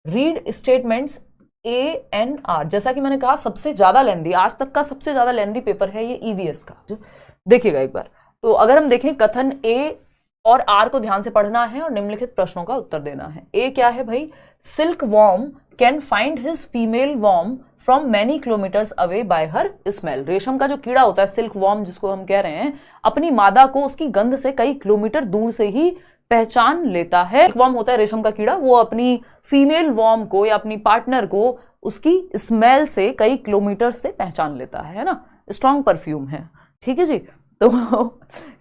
Read statements ANR। जैसा कि मैंने कहा सबसे ज्यादा लेंदी, आज तक का सबसे ज्यादा लेंदी पेपर है ये EVS का। जो देखिएगा एक बार, तो अगर हम देखें कथन A और R को ध्यान से पढ़ना है और निम्नलिखित प्रश्नों का उत्तर देना है। A क्या है भाई? Silk worm can find his female worm from many kilometres away by her smell. रेशम का जो कीड़ा होता है सिल्क वॉर्म जिसको हम कह रहे हैं, अपनी मादा को उसकी गंध से कई किलोमीटर दूर से ही पहचान लेता है। सिल्क वॉर्म होता है रेशम का कीड़ा, वो अपनी फीमेल वॉर्म को या अपनी पार्टनर को उसकी स्मेल से कई किलोमीटर से पहचान लेता है ना। स्ट्रॉन्ग परफ्यूम है, ठीक है जी। तो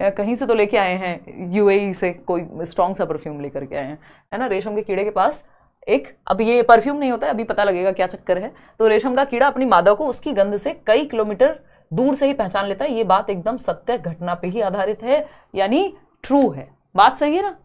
कहीं से तो लेके आए हैं, UAE से कोई स्ट्रॉन्ग सा परफ्यूम लेकर के आए हैं, है ना। रेशम के कीड़े के पास एक, अब ये परफ्यूम नहीं होता है, अभी पता लगेगा क्या चक्कर है। तो रेशम का कीड़ा अपनी मादा को उसकी गंध से कई किलोमीटर दूर से ही पहचान लेता है। ये बात एकदम सत्य घटना पे ही आधारित है, यानी ट्रू है। बात सही है ना?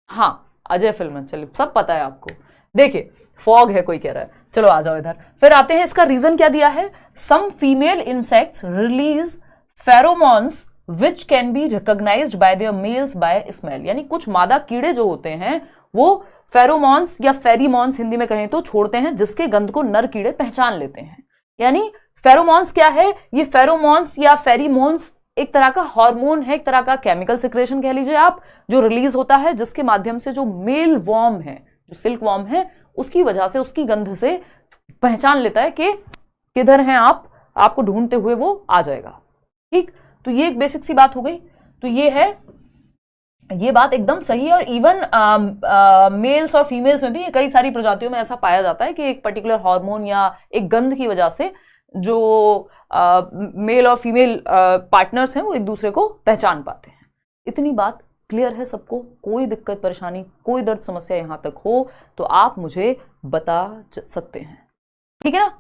हाँ, अजय फिल्म, चलिए सब पता है आपको। देखिए फॉग है कोई कह रहा है, चलो आ जाओ इधर। फिर आते हैं, इसका रीजन क्या दिया है? Some female insects release pheromones which can be recognised by their males by smell. यानी कुछ मादा कीड़े जो होते हैं वो फेरोमोन्स या फेरीमोन्स हिंदी में कहें तो छोड़ते हैं, जिसके गंध को नर कीड़े पहचान लेते हैं। यानी फेरोमोन्स क्या है? ये फेरोमोन्स या फेरीमोन्स एक तरह का हार्मोन है, एक तरह का केमिकल सिक्रेशन कह लीजिए आप, जो रिलीज होता है, जिसके माध्यम से जो मेल वॉर्म है, जो सिल्क वॉर्म है, उसकी वजह से उसकी गंध से पहचान लेता है कि किधर हैं आप, आपको ढूंढते हुए वो आ जाएगा। ठीक, तो ये एक बेसिक सी बात हो गई। तो ये है, ये बात एकदम सही है। और इवन मेल्स और फीमेल्स में भी कई सारी प्रजातियों में ऐसा पाया जाता है कि एक पर्टिकुलर हार्मोन या एक गंध की वजह से जो मेल और फीमेल पार्टनर्स हैं वो एक दूसरे को पहचान पाते हैं। इतनी बात क्लियर है सबको? कोई दिक्कत परेशानी, कोई दर्द समस्या यहां तक हो तो आप मुझे बता सकते हैं, ठीक है ना।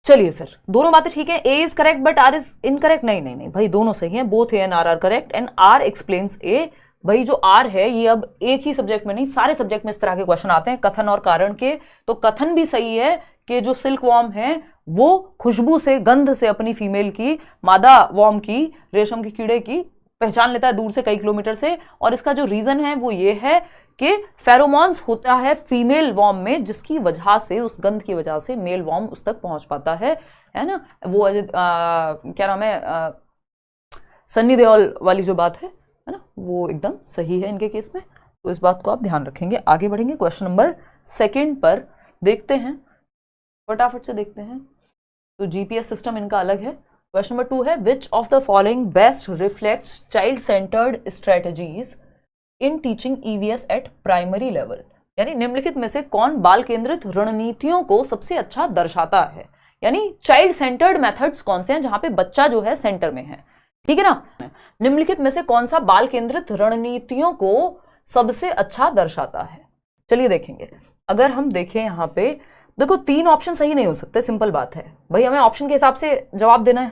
चलिए फिर, दोनों बातें ठीक है। A is correct but R is incorrect. नहीं नहीं नहीं भाई, दोनों सही हैं, both A and R correct and R explains A. भाई जो आर है ये अब एक ही सब्जेक्ट में नहीं, सारे सब्जेक्ट में इस तरह के क्वेश्चन आते हैं कथन और कारण के। तो कथन भी सही है कि जो सिल्क वॉर्म है वो खुशबू से, गंध से अपनी फीमेल की, मादा वॉर्म की, रेशम के कीड़े की पहचान लेता है दूर से कई किलोमीटर से। और इसका जो रीजन है वो ये है कि फेरोमोन्स होता है फीमेल वॉर्म में, जिसकी वजह से, उस गंध की वजह से मेल वॉर्म उस तक पहुंच पाता है ना। वो क्या नाम है, सन्नी देओल वाली जो बात है ना, वो एकदम सही है इनके केस में। तो इस बात को आप ध्यान रखेंगे। आगे बढ़ेंगे, क्वेश्चन नंबर 2 पर देखते हैं, फटाफट से देखते हैं। तो जीपीएस सिस्टम इनका अलग है। क्वेश्चन नंबर 2 है, विच of the following best reflects child centred strategies in teaching EVS at primary level. यानी निम्नलिखित में से कौन बाल केंद्रित रणनीतियों को सबसे अच्छा दर्शाता है। यानी चाइल्ड सेंटर्ड मेथड्स कौन से हैं जहां पे बच्चा जो है सेंटर में है, ठीक है ना। निम्नलिखित में से कौन सा बाल केंद्रित रणनीतियों को सबसे अच्छा दर्शाता है। चलिए देखेंगे। अगर हम देखें यहाँ पे, देखो 3 ऑप्शन सही नहीं हो सकते, सिंपल बात है भाई, हमें ऑप्शन के हिसाब से जवाब देना है।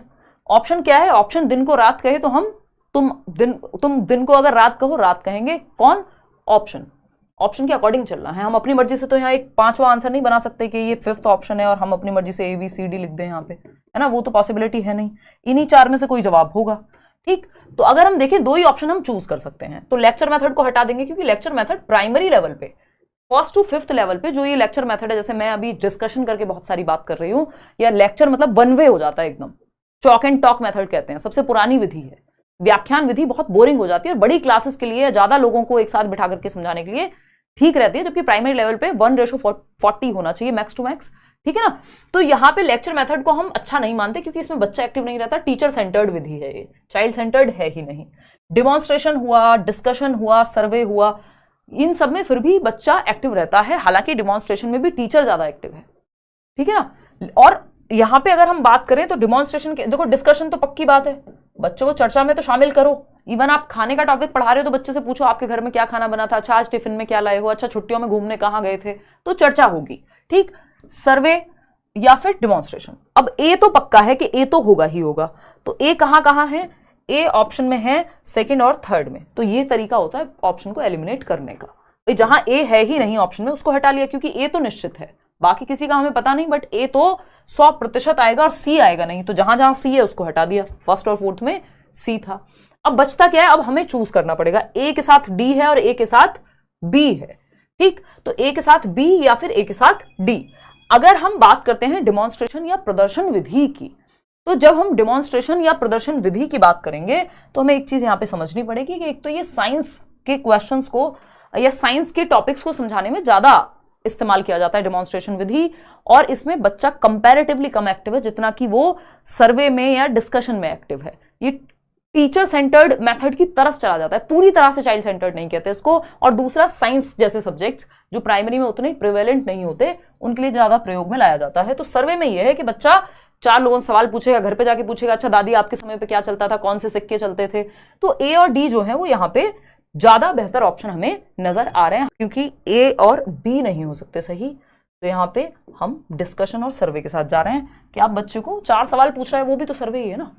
ऑप्शन क्या है? ऑप्शन दिन को रात कहे तो हम, तुम दिन को अगर रात कहो रात कहेंगे। कौन? ऑप्शन के अकॉर्डिंग चलना है। हम अपनी मर्जी से तो यहाँ एक 5वां आंसर नहीं बना सकते कि ये 5th ऑप्शन है और हम अपनी मर्जी से ABCD लिख दें यहाँ पे, है ना। वो तो पॉसिबिलिटी है नहीं, इन्हीं 4 में से कोई जवाब होगा। ठीक, तो अगर हम देखें 2 ही ऑप्शन हम चूज कर सकते हैं। तो लेक्चर मेथड को हटा देंगे, क्योंकि लेक्चर मेथड प्राइमरी लेवल पे, 1st to 5th लेवल पे जो ये लेक्चर मेथड है, जैसे मैं अभी डिस्कशन करके बहुत सारी बात कर रही हूँ, या लेक्चर मतलब 1 वे हो जाता है एकदम, चॉक एंड टॉक मेथड कहते हैं, सबसे पुरानी विधि है। व्याख्यान विधि बहुत बोरिंग हो जाती है और बड़ी क्लासेस के लिए, ज्यादा लोगों को एक साथ बिठा करके समझाने के लिए ठीक रहती है, जबकि प्राइमरी लेवल पे 1:40 होना चाहिए मैक्स टू मैक्स, ठीक है ना। तो यहाँ पे लेक्चर मेथड को हम अच्छा नहीं मानते, क्योंकि इसमें बच्चा एक्टिव नहीं रहता, टीचर सेंटर्ड विधि है ये, चाइल्ड सेंटर्ड है ही नहीं। डिमॉन्स्ट्रेशन हुआ, डिस्कशन हुआ, सर्वे हुआ, इन सब में फिर भी बच्चा एक्टिव रहता है, हालांकि डिमॉन्स्ट्रेशन में भी टीचर ज्यादा एक्टिव है, ठीक है ना। और यहाँ पे अगर हम बात करें तो डिमॉन्स्ट्रेशन के, देखो डिस्कशन तो पक्की बात है, बच्चों को चर्चा में तो शामिल करो। इवन आप खाने का टॉपिक पढ़ा रहे हो तो बच्चे से पूछो आपके घर में क्या खाना बना था, अच्छा आज टिफिन में क्या लाए हो, अच्छा छुट्टियों में घूमने कहाँ गए थे, तो चर्चा होगी। ठीक, सर्वे या फिर डिमॉन्स्ट्रेशन। अब ए तो पक्का है कि ए तो होगा ही होगा, तो ए कहाँ है? ए ऑप्शन में है 2nd और 3rd में। तो ये तरीका होता है ऑप्शन को एलिमिनेट करने का। जहां ए है ही नहीं ऑप्शन में, उसको हटा लिया, क्योंकि ए तो निश्चित है, बाकी किसी का हमें पता नहीं, बट ए तो 100% आएगा और सी आएगा नहीं, तो जहां जहां सी है उसको हटा दिया। 1st और 4th में सी था। अब बचता क्या है? अब हमें चूज करना पड़ेगा। ए के साथ डी है और ए के साथ बी है, ठीक, तो ए के साथ बी या फिर ए के साथ डी। अगर हम बात करते हैं डिमॉन्स्ट्रेशन या प्रदर्शन विधि की, तो जब हम डिमॉन्स्ट्रेशन या प्रदर्शन विधि की बात करेंगे तो हमें एक चीज यहां पे समझनी पड़ेगी कि एक तो ये साइंस के क्वेश्चंस को या साइंस के टॉपिक्स को समझाने में ज्यादा इस्तेमाल किया जाता है डिमॉन्स्ट्रेशन विधि, और इसमें बच्चा कंपैरेटिवली कम एक्टिव है जितना कि वो सर्वे में या डिस्कशन में एक्टिव है। ये टीचर सेंटर्ड मेथड की तरफ चला जाता है, पूरी तरह से चाइल्ड सेंटर्ड नहीं कहते इसको। और दूसरा, साइंस जैसे सब्जेक्ट्स जो प्राइमरी में उतने प्रिवेलेंट नहीं होते उनके लिए ज्यादा प्रयोग में लाया जाता है। तो सर्वे में यह है कि बच्चा 4 लोगों से सवाल पूछेगा, घर पे जाके पूछेगा, अच्छा दादी आपके समय पे क्या चलता था, कौन से सिक्के चलते थे। तो ए और डी जो है वो यहाँ पे ज्यादा बेहतर ऑप्शन हमें नजर आ रहे हैं, क्योंकि ए और बी नहीं हो सकते सही। तो यहाँ पे हम डिस्कशन और सर्वे के साथ जा रहे हैं कि आप बच्चे को 4 सवाल पूछ रहे हैं, वो भी तो सर्वे ही है ना,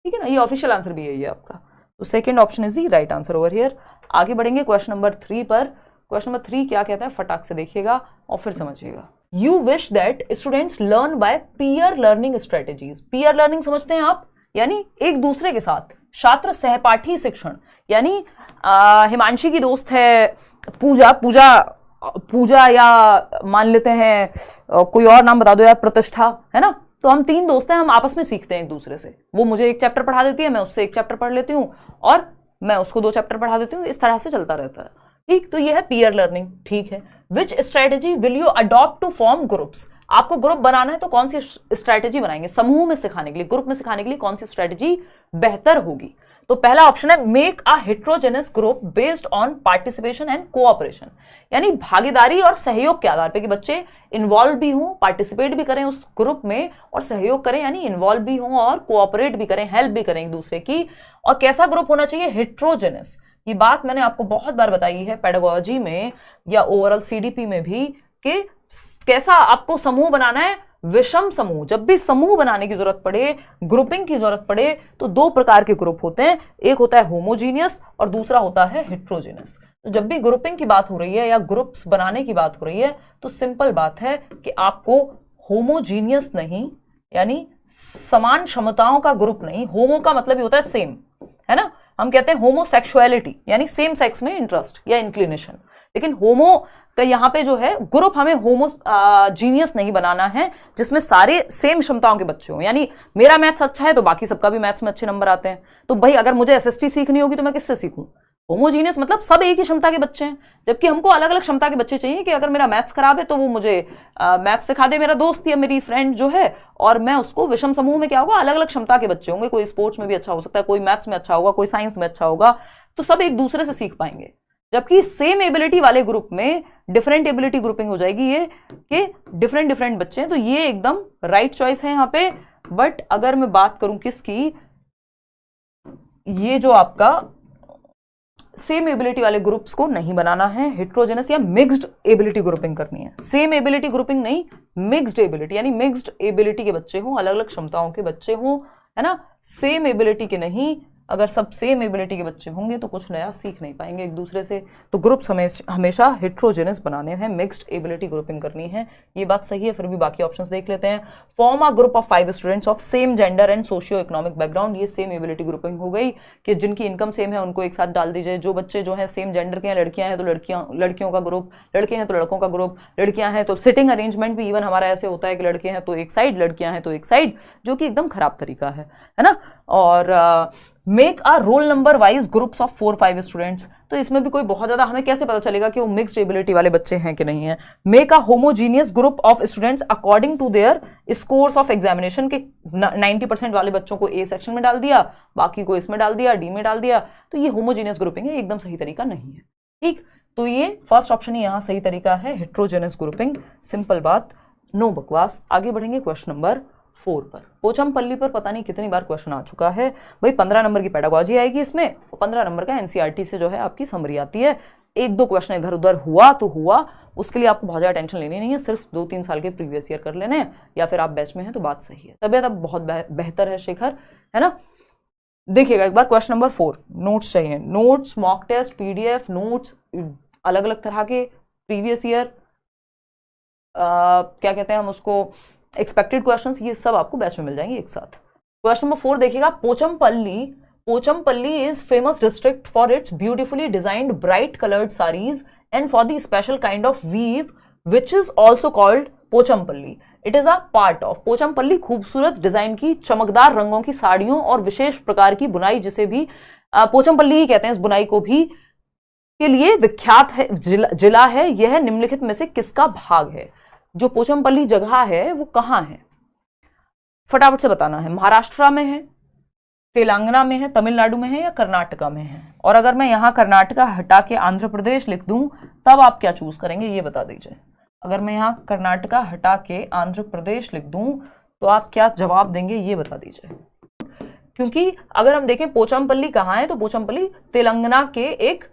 ठीक है ना, ये ऑफिशियल आंसर भी यही है आपका। तो second option is the right answer over here. आगे बढ़ेंगे क्वेश्चन नंबर 3 पर। क्वेश्चन नंबर 3 क्या कहता है, फटाक से देखिएगा और फिर समझिएगा। You wish that students learn by peer learning strategies. Peer learning समझते हैं आप, यानी एक दूसरे के साथ छात्र सहपाठी शिक्षण। यानी हिमांशी की दोस्त है पूजा या मान लेते हैं कोई और नाम बता दो यार, प्रतिष्ठा, है ना। तो हम 3 दोस्त हैं, हम आपस में सीखते हैं एक दूसरे से। वो मुझे एक चैप्टर पढ़ा देती है, मैं उससे एक चैप्टर पढ़ लेती हूँ, और मैं उसको 2 चैप्टर पढ़ा देती हूँ। इस तरह से चलता रहता है, ठीक। तो ये है पीयर लर्निंग, ठीक है। Which strategy will you adopt to form groups. आपको ग्रुप बनाना है तो कौन सी स्ट्रेटेजी बनाएंगे समूह में सिखाने के लिए, ग्रुप में सिखाने के लिए कौन सी स्ट्रेटेजी बेहतर होगी। तो पहला ऑप्शन है make a heterogeneous group based on participation and cooperation. यानी भागीदारी और सहयोग के आधार पे कि बच्चे इन्वॉल्व भी हों, पार्टिसिपेट भी करें उस ग्रुप में और सहयोग करें, यानी इन्वॉल्व भी हों और कोऑपरेट भी करें, हेल्प भी करें एक दूसरे की। और कैसा ग्रुप होना चाहिए, हेट्रोजेनस। ये बात मैंने आपको बहुत बार बताई है पेडागोजी में या ओवरऑल सीडीपी में भी, कि कैसा आपको समूह बनाना है, विषम समूह। जब भी समूह बनाने की जरूरत पड़े, ग्रुपिंग की जरूरत पड़े, तो 2 प्रकार के ग्रुप होते हैं, एक होता है होमोजीनियस और दूसरा होता है हेट्रोजेनस। तो जब भी ग्रुपिंग की बात हो रही है या ग्रुप्स बनाने की बात हो रही है तो सिंपल बात है कि आपको होमोजीनियस नहीं, यानी समान क्षमताओं का ग्रुप नहीं। होमो का मतलब ही होता है सेम, है ना। हम कहते हैं होमोसेक्सुअलिटी, यानी सेम सेक्स में इंटरेस्ट या इंक्लिनेशन। लेकिन होमो का यहाँ पे जो है ग्रुप हमें होमोजीनियस नहीं बनाना है जिसमें सारे सेम क्षमताओं के बच्चे हों। यानी मेरा मैथ्स अच्छा है तो बाकी सबका भी मैथ्स में अच्छे नंबर आते हैं। तो भाई अगर मुझे एसएसटी सीखनी होगी तो मैं किससे सीखूं। होमोजीनियस मतलब सब एक ही क्षमता के बच्चे हैं, जबकि हमको अलग अलग क्षमता के बच्चे चाहिए कि अगर मेरा मैथ्स खराब है तो वो मुझे मैथ्स सिखा दे मेरा दोस्त या मेरी फ्रेंड जो है, और मैं उसको विषम समूह में क्या होगा, अलग अलग क्षमता के बच्चे होंगे। कोई स्पोर्ट्स में भी अच्छा हो सकता है, कोई मैथ्स में अच्छा होगा, कोई साइंस में अच्छा होगा, तो सब एक दूसरे से सीख पाएंगे। जबकि सेम एबिलिटी वाले ग्रुप में डिफरेंट एबिलिटी ग्रुपिंग हो जाएगी, ये कि डिफरेंट बच्चे हैं। तो ये एकदम राइट चॉइस है यहाँ पे। बट अगर मैं बात करूं किसकी, ये जो आपका सेम एबिलिटी वाले ग्रुप्स को नहीं बनाना है, हेट्रोजेनस या मिक्स्ड एबिलिटी ग्रुपिंग करनी है। सेम एबिलिटी ग्रुपिंग नहीं, मिक्स्ड एबिलिटी, यानी मिक्स्ड एबिलिटी के बच्चे हों, अलग अलग क्षमताओं के बच्चे हों, है ना। सेम एबिलिटी के नहीं, अगर सब सेम एबिलिटी के बच्चे होंगे तो कुछ नया सीख नहीं पाएंगे एक दूसरे से। तो ग्रुप्स हमेशा हेट्रोजेनस बनाने हैं, मिक्स्ड एबिलिटी ग्रुपिंग करनी है। ये बात सही है। फिर भी बाकी ऑप्शंस देख लेते हैं। Form a group of 5 students of same gender and socio economic background. ये सेम एबिलिटी ग्रुपिंग हो गई कि जिनकी इनकम सेम है उनको एक साथ डाल दीजिए। जो बच्चे जो है सेम जेंडर के हैं, लड़कियां हैं तो लड़कियों का ग्रुप, लड़के हैं तो लड़कों का ग्रुप, लड़कियां हैं तो सिटिंग अरेंजमेंट भी इवन हमारा ऐसे होता है कि लड़के हैं तो एक साइड, लड़कियां हैं तो एक साइड, जो कि एकदम खराब तरीका है ना। और make a roll number wise groups of 4-5 students. तो इसमें भी कोई बहुत ज्यादा हमें कैसे पता चलेगा कि वो मिक्स्ड एबिलिटी वाले बच्चे हैं कि नहीं है। Make a homogeneous group of students according to their scores of examination के 90% वाले बच्चों को ए सेक्शन में डाल दिया, बाकी को इसमें डाल दिया, डी में डाल दिया। तो ये होमोजीनियस ग्रुपिंग है, एकदम सही तरीका नहीं है, ठीक। तो ये फर्स्ट ऑप्शन ही यहाँ सही तरीका है, हेट्रोजेनस ग्रुपिंग। सिंपल बात, नो बकवास। आगे बढ़ेंगे क्वेश्चन नंबर 4 पर। पोचमपल्ली पर पता नहीं कितनी बार क्वेश्चन आ चुका है भाई। 15 नंबर की पेडागोजी आएगी इसमें, और 15 नंबर का एनसीईआरटी से जो है आपकी समरी आती है। 1-2 क्वेश्चन इधर उधर हुआ तो हुआ, उसके लिए आपको बहुत ज़्यादा टेंशन लेनी नहीं है। सिर्फ 2-3 साल के प्रीवियस ईयर कर लेने हैं, या फिर आप बैच में हैं तो बात सही है। तबियत अब बहुत बेहतर है शेखर, है ना। देखिएगा एक बार क्वेश्चन नंबर 4, नोट्स चाहिए। Notes, mock test, PDF notes, अलग अलग तरह के प्रीवियस ईयर, क्या कहते हैं हम उसको, एक्सपेक्टेड क्वेश्चंस, ये सब आपको बैच में मिल जाएंगे एक साथ। क्वेश्चन नंबर 4 देखिएगा। Pochampally is famous district for its beautifully designed bright coloured saris and for the special kind of weave which is also called Pochampally. It is a part of Pochampally. खूबसूरत डिजाइन की चमकदार रंगों की साड़ियों और विशेष प्रकार की बुनाई, जिसे भी पोचमपल्ली ही कहते हैं, इस बुनाई को भी के लिए विख्यात है जिला है. यह निम्नलिखित में से किसका भाग है? जो पोचमपल्ली जगह है वो कहाँ है? फटाफट से बताना है. महाराष्ट्र में है, तेलंगाना में है, तमिलनाडु में है या कर्नाटका में है? और अगर मैं यहाँ कर्नाटका हटा के आंध्र प्रदेश लिख दूं तब आप क्या चूज करेंगे ये बता दीजिए. अगर मैं यहाँ कर्नाटका हटा के आंध्र प्रदेश लिख दूं तो आप क्या जवाब देंगे ये बता दीजिए. क्योंकि अगर हम देखें पोचमपल्ली कहाँ है, तो पोचमपल्ली तेलंगाना के एक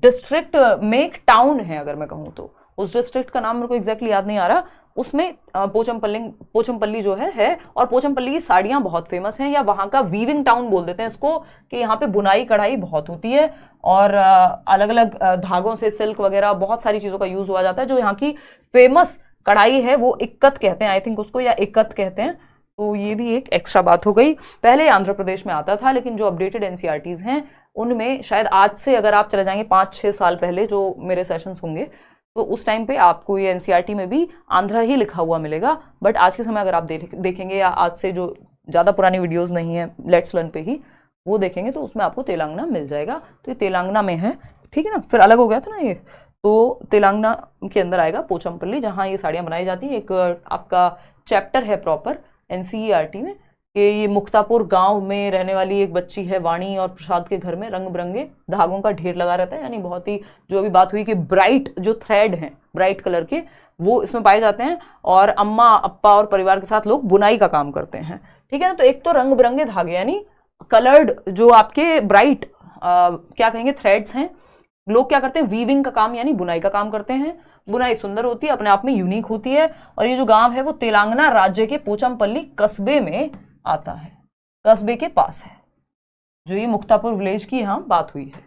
डिस्ट्रिक्ट में एक टाउन है. अगर मैं कहूँ तो उस डिस्ट्रिक्ट का नाम मेरे को एग्जैक्टली याद नहीं आ रहा, उसमें पोचमपल्ली जो है. और पोचमपल्ली की साड़ियाँ बहुत फेमस हैं, या वहाँ का वीविंग टाउन बोल देते हैं इसको, कि यहाँ पे बुनाई कढ़ाई बहुत होती है और अलग अलग धागों से सिल्क वगैरह बहुत सारी चीज़ों का यूज हुआ जाता है. जो यहाँ की फेमस कढ़ाई है वो इक्कत कहते हैं, आई थिंक उसको, या इक्कत कहते हैं. तो ये भी एक एक्स्ट्रा बात हो गई. पहले आंध्र प्रदेश में आता था, लेकिन जो अपडेटेड एनसीईआरटीज हैं उनमें शायद आज से अगर आप चले जाएंगे 5-6 साल पहले जो मेरे सेशंस होंगे, तो उस टाइम पे आपको ये एनसीईआरटी में भी आंध्रा ही लिखा हुआ मिलेगा. बट आज के समय अगर आप देखेंगे, या आज से जो ज़्यादा पुरानी वीडियोस नहीं है लेट्स लर्न पे ही वो देखेंगे, तो उसमें आपको तेलंगाना मिल जाएगा. तो ये तेलंगाना में है, ठीक है ना. फिर अलग हो गया था ना ये, तो तेलंगाना के अंदर आएगा पोचमपल्ली, जहाँ ये साड़ियाँ बनाई जाती हैं. एक आपका चैप्टर है प्रॉपर एनसीईआरटी में कि ये मुक्तापुर गांव में रहने वाली एक बच्ची है वाणी, और प्रसाद के घर में रंग बिरंगे धागों का ढेर लगा रहता है. यानी बहुत ही, जो अभी बात हुई कि ब्राइट जो थ्रेड हैं ब्राइट कलर के, वो इसमें पाए जाते हैं. और अम्मा अप्पा और परिवार के साथ लोग बुनाई का काम करते हैं, ठीक है ना. तो एक तो रंग बिरंगे धागे यानी कलर्ड जो आपके ब्राइट क्या कहेंगे थ्रेड्स हैं, लोग क्या करते हैं वीविंग का काम यानी बुनाई का काम करते हैं. बुनाई सुंदर होती है, अपने आप में यूनिक होती है. और ये जो गांव है वो तेलंगाना राज्य के पोचमपल्ली कस्बे में आता है, कस्बे के पास है, जो ये मुक्तापुर विलेज की यहाँ बात हुई है.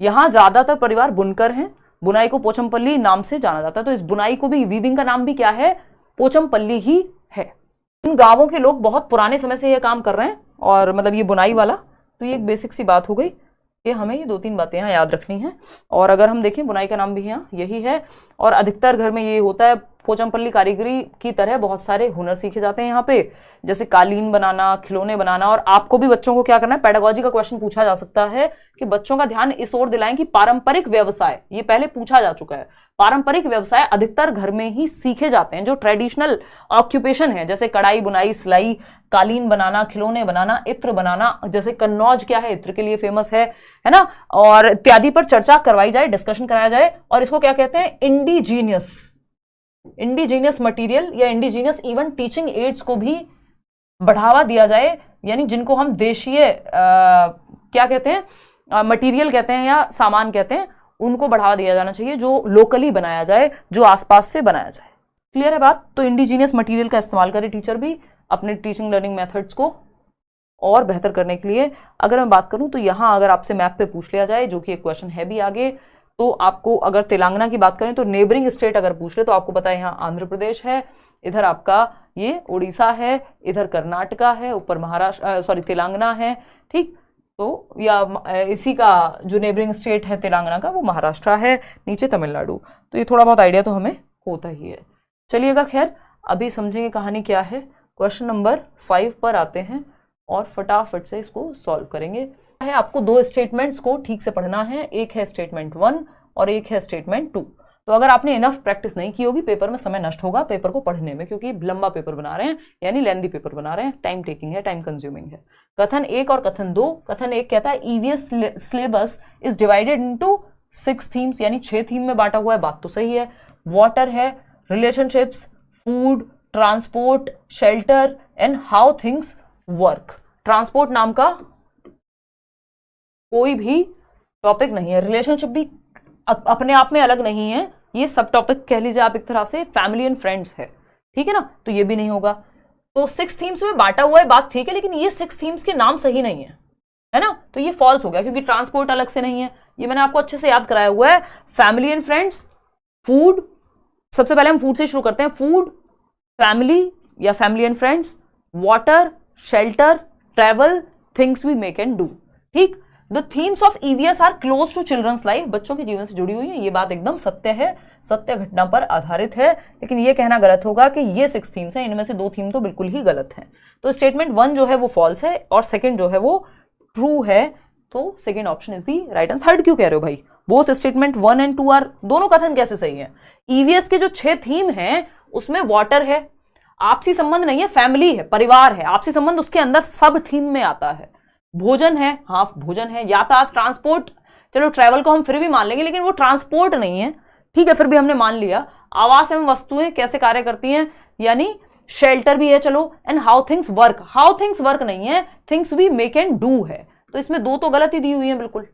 यहाँ ज्यादातर परिवार बुनकर हैं. बुनाई को पोचमपल्ली नाम से जाना जाता है. तो इस बुनाई को भी, वीविंग का नाम भी क्या है? पोचमपल्ली ही है. इन गांवों के लोग बहुत पुराने समय से यह काम कर रहे हैं, और मतलब ये बुनाई वाला. तो ये एक बेसिक सी बात हो गई कि हमें ये 2-3 बातें यहाँ याद रखनी है. और अगर हम देखें बुनाई का नाम भी यहाँ यही है, और अधिकतर घर में ये होता है. पोचमपल्ली कारीगरी की तरह बहुत सारे हुनर सीखे जाते हैं यहाँ पे, जैसे कालीन बनाना, खिलौने बनाना. और आपको भी बच्चों को क्या करना है, पेडागोजी का क्वेश्चन पूछा जा सकता है कि बच्चों का ध्यान इस ओर दिलाएं कि पारंपरिक व्यवसाय, ये पहले पूछा जा चुका है, पारंपरिक व्यवसाय अधिकतर घर में ही सीखे जाते हैं. जो ट्रेडिशनल ऑक्यूपेशन है, जैसे कढ़ाई बुनाई सिलाई, कालीन बनाना, खिलौने बनाना, इत्र बनाना, जैसे कन्नौज क्या है, इत्र के लिए फेमस है ना, और इत्यादि पर चर्चा करवाई जाए, डिस्कशन कराया जाए. और इसको क्या कहते हैं? इंडिजीनियस मटेरियल या इंडिजीनियस इवन टीचिंग एड्स को भी बढ़ावा दिया जाए. यानी जिनको हम देशीय क्या कहते हैं, मटेरियल कहते हैं या सामान कहते हैं, उनको बढ़ावा दिया जाना चाहिए, जो लोकली बनाया जाए, जो आसपास से बनाया जाए. क्लियर है बात? तो इंडिजीनियस मटेरियल का इस्तेमाल करें टीचर भी अपने टीचिंग लर्निंग मेथड्स को और बेहतर करने के लिए. अगर मैं बात करूं तो यहाँ अगर आपसे मैप पे पूछ लिया जाए, जो कि एक क्वेश्चन है भी आगे, तो आपको अगर तेलंगाना की बात करें तो नेबरिंग स्टेट अगर पूछ ले तो आपको पता है यहाँ आंध्र प्रदेश है, इधर आपका ये उड़ीसा है, इधर कर्नाटका है, ऊपर महाराष्ट्र तेलंगाना है, ठीक. तो या इसी का जो नेबरिंग स्टेट है तेलंगाना का वो महाराष्ट्र है, नीचे तमिलनाडु. तो ये थोड़ा बहुत आइडिया तो हमें होता ही है. चलिएगा, खैर अभी समझेंगे कहानी क्या है. क्वेश्चन नंबर 5 पर आते हैं और फटाफट से इसको सॉल्व करेंगे. है आपको 2 स्टेटमेंट्स को ठीक से पढ़ना है. एक है स्टेटमेंट 1 और एक है स्टेटमेंट 2. तो अगर आपने इनफ प्रैक्टिस नहीं की होगी, पेपर में समय नष्ट होगा पेपर को पढ़ने में, क्योंकि लंबा पेपर बना रहे हैं, यानी लेंदी पेपर बना रहे हैं, टाइम टेकिंग है, टाइम कंज्यूमिंग है. कथन 1 और कथन 2. कथन 1 कहता है EVS syllabus is divided into 6 themes, यानी 6 थीम में बांटा हुआ है. बात तो सही है. वाटर है, relationships, food, transport, shelter and how things work. Transport नाम का कोई भी टॉपिक नहीं है. रिलेशनशिप भी अपने आप में अलग नहीं है, ये सब टॉपिक कह लीजिए आप एक तरह से, फैमिली एंड फ्रेंड्स है, ठीक है ना. तो ये भी नहीं होगा. तो 6 थीम्स में बांटा हुआ है, बात ठीक है, लेकिन ये 6 थीम्स के नाम सही नहीं है ना. तो ये फॉल्स हो गया, क्योंकि ट्रांसपोर्ट अलग से नहीं है, ये मैंने आपको अच्छे से याद कराया हुआ है. फैमिली एंड फ्रेंड्स, फूड, सबसे पहले हम फूड से शुरू करते हैं. फूड, फैमिली या family and friends, water, shelter, travel, things we make and do, ठीक. The themes of EVS are close to children's life, बच्चों के जीवन से जुड़ी हुई है। ये बात एकदम सत्य है, सत्य घटना पर आधारित है, लेकिन ये कहना गलत होगा कि ये 6 थीम्स हैं, इनमें से 2 थीम तो बिल्कुल ही गलत हैं। तो स्टेटमेंट 1 जो है वो फॉल्स है और सेकंड जो है वो ट्रू है, तो second option is the right. And third क्यों कह रहे हो भाई? बोथ स्टेटमेंट 1 एंड 2 आर, दोनों कथन कैसे सही है? ईवीएस के जो 6 थीम हैं उसमें वाटर है, आपसी संबंध नहीं है, फैमिली है, परिवार है, आपसी संबंध उसके अंदर सब थीम में आता है। भोजन है, हाँ भोजन है, यातायात ट्रांसपोर्ट, चलो ट्रैवल को हम फिर भी मान लेंगे, लेकिन वो ट्रांसपोर्ट नहीं है, ठीक है, फिर भी हमने मान लिया। आवास एवं वस्तुएं कैसे कार्य करती हैं, यानी शेल्टर भी है, चलो। एंड हाउ थिंग्स वर्क नहीं है, things we make and do है। तो इसमें 2 तो गलत ही दी हुई है बिल्कुल,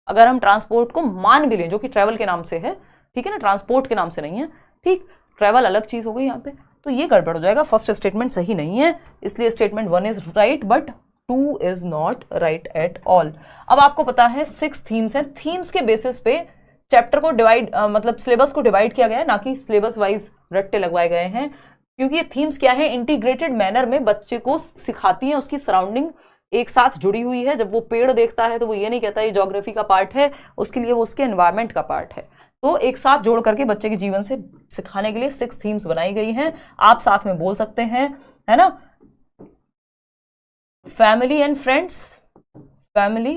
अगर हम ट्रांसपोर्ट को मान भी लें, जो कि ट्रैवल के नाम से है, ठीक है ना, ट्रांसपोर्ट के नाम से नहीं है, ठीक, ट्रैवल अलग चीज हो गई यहाँ पे, तो ये गड़बड़ हो जाएगा। फर्स्ट स्टेटमेंट सही नहीं है, इसलिए statement 1 is right but 2 is not right at all. अब आपको पता है 6 थीम्स हैं, थीम्स के बेसिस पे चैप्टर को डिवाइड मतलब सिलेबस को डिवाइड किया गया है, ना कि सिलेबस वाइज रट्टे लगवाए गए हैं, क्योंकि ये थीम्स क्या है, इंटीग्रेटेड मैनर में बच्चे को सिखाती हैं, उसकी सराउंडिंग एक साथ जुड़ी हुई है। जब वो पेड़ देखता है तो वो ये नहीं कहता ये ज्योग्राफी का पार्ट है, उसके लिए वो उसके एनवायरमेंट का पार्ट है। तो एक साथ जोड़ करके बच्चे के जीवन से सिखाने के लिए 6 थीम्स बनाई गई हैं। आप साथ में बोल सकते हैं, है ना, family and friends, family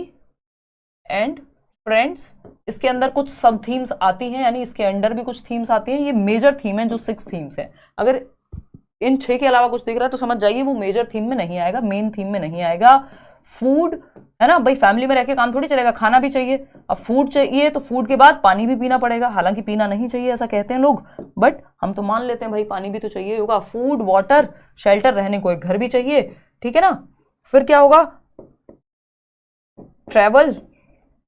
and friends. इसके अंदर कुछ सब थीम्स आती हैं, यानी इसके अंडर भी कुछ थीम्स आती हैं। ये मेजर थीम है जो 6 थीम्स है। अगर इन 6 के अलावा कुछ दिख रहा है तो समझ जाइए वो मेजर थीम में नहीं आएगा, मेन थीम में नहीं आएगा। फूड है ना भाई, फैमिली में रह के काम थोड़ी चलेगा, खाना भी चाहिए। अब फूड चाहिए तो फूड के बाद पानी भी पीना पड़ेगा, हालांकि पीना नहीं चाहिए ऐसा कहते हैं लोग, बट हम तो मान लेते हैं भाई पानी भी तो चाहिए होगा। फूड, वाटर, शेल्टर, रहने को एक घर भी चाहिए, ठीक है ना। फिर क्या होगा, ट्रैवल,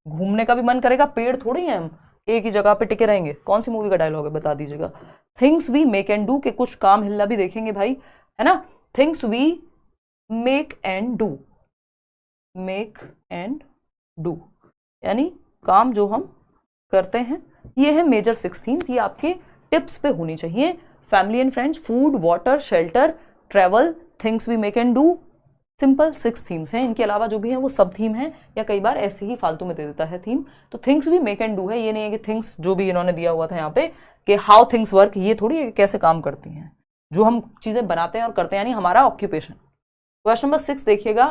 घूमने का भी मन करेगा, पेड़ थोड़ी है हम एक ही जगह पे टिके रहेंगे। कौन सी मूवी का डायलॉग है बता दीजिएगा। Things we make and do, के कुछ काम हिलना भी देखेंगे भाई, है ना। Things we make and do, make and do यानी काम जो हम करते हैं, ये है मेजर 6 थीम्स। ये आपके टिप्स पे होनी चाहिए। Family and friends, food, water, shelter, travel, things we make and do, simple 6 themes हैं। इनके अलावा जो भी है वो सब थीम है, या कई बार ऐसे ही फालतू में दे देता है थीम। तो things we make and do है, ये नहीं है कि थिंग्स जो भी इन्होंने दिया हुआ था यहाँ पे कि हाउ थिंग्स वर्क, ये थोड़ी है कैसे काम करती हैं, जो हम चीजें बनाते हैं और करते हैं, यानी हमारा ऑक्यूपेशन। क्वेश्चन नंबर 6 देखिएगा,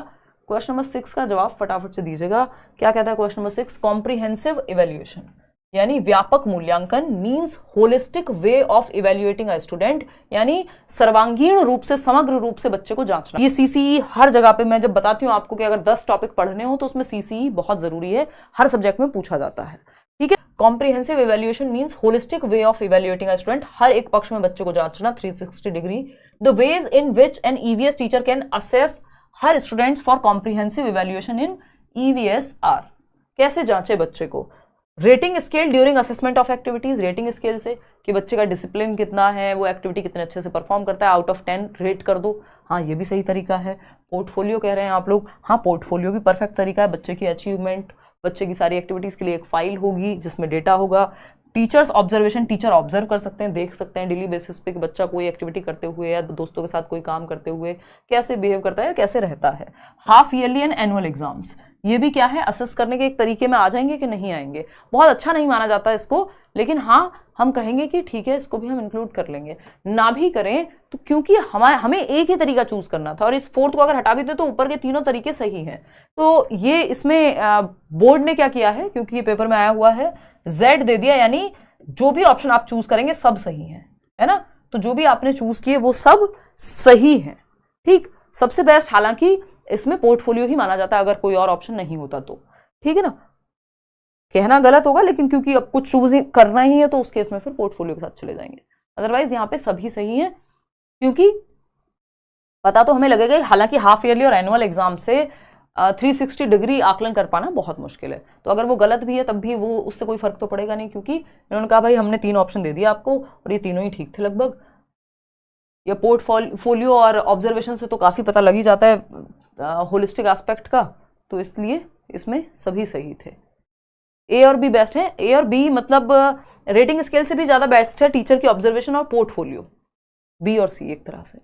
क्वेश्चन नंबर 6 का जवाब फटाफट से दीजिएगा। क्या कहता है क्वेश्चन नंबर 6? कॉम्प्रिहेंसिव इवेल्युएशन यानी व्यापक मूल्यांकन means holistic way of evaluating a student, यानी सर्वांगीण रूप से, समग्र रूप से बच्चे को जांचना। ये सीसीई हर जगह पे मैं जब बताती हूँ आपको कि अगर 10 टॉपिक पढ़ने हो तो उसमें सीसीई बहुत जरूरी है, हर सब्जेक्ट में पूछा जाता है, ठीक है। Comprehensive evaluation means holistic way of evaluating a student, हर एक पक्ष में बच्चे को जांचना 360 degree. The ways in which an EVS teacher can assess her students for comprehensive evaluation in EVS are, कैसे जांचे बच्चे को। Rating scale during assessment of activities, rating scale से कि बच्चे का डिसिप्लिन कितना है, वो एक्टिविटी कितने अच्छे से परफॉर्म करता है, आउट ऑफ 10 रेट कर दो, हाँ ये भी सही तरीका है। पोर्टफोलियो कह रहे हैं आप लोग, हाँ पोर्टफोलियो भी परफेक्ट तरीका है। बच्चे की अचीवमेंट, बच्चे की सारी एक्टिविटीज के लिए एक फाइल होगी जिसमें डेटा होगा। टीचर्स ऑब्जर्वेशन, टीचर ऑब्जर्व कर सकते हैं, देख सकते हैं डेली बेसिस पे कि बच्चा कोई एक्टिविटी करते हुए या दोस्तों के साथ कोई काम करते हुए कैसे बिहेव करता है, कैसे रहता है। Half yearly and annual exams, ये भी क्या है, असेस करने के एक तरीके में आ जाएंगे कि नहीं आएंगे। बहुत अच्छा नहीं माना जाता इसको, लेकिन हाँ हम कहेंगे कि ठीक है इसको भी हम इंक्लूड कर लेंगे। ना भी करें तो क्योंकि हमें एक ही तरीका चूज करना था और इस 4th को अगर हटा भी दे तो ऊपर के तीनों तरीके सही हैं। तो ये इसमें बोर्ड ने क्या किया है, क्योंकि ये पेपर में आया हुआ है, Z दे दिया, यानी जो भी ऑप्शन आप चूज करेंगे सब सही है ना। तो जो भी आपने चूज किए वो सब सही है, ठीक। सबसे बेस्ट हालांकि इसमें पोर्टफोलियो ही माना जाता है अगर कोई और ऑप्शन नहीं होता तो, ठीक है ना। कहना गलत होगा लेकिन क्योंकि अब कुछ चूज करना ही है तो उस केस में फिर पोर्टफोलियो के साथ चले जाएंगे। अदरवाइज यहाँ पे सभी सही है, क्योंकि पता तो हमें लगेगा, हालांकि हाफ ईयरली और एनुअल एग्जाम से 360 डिग्री आकलन कर पाना बहुत मुश्किल है। तो अगर वो गलत भी है तब भी वो उससे कोई फर्क तो पड़ेगा नहीं, क्योंकि इन्होंने कहा भाई हमने 3 ऑप्शन दे दिया आपको और ये तीनों ही ठीक थे लगभग। ये पोर्टफोलियो और ऑब्जर्वेशन से तो काफी पता लग ही जाता है होलिस्टिक एस्पेक्ट का, तो इसलिए इसमें सभी सही थे। ए और बी बेस्ट है। ए और बी मतलब रेटिंग स्केल से भी ज्यादा बेस्ट है टीचर की ऑब्जर्वेशन और पोर्टफोलियो, बी और सी एक तरह से।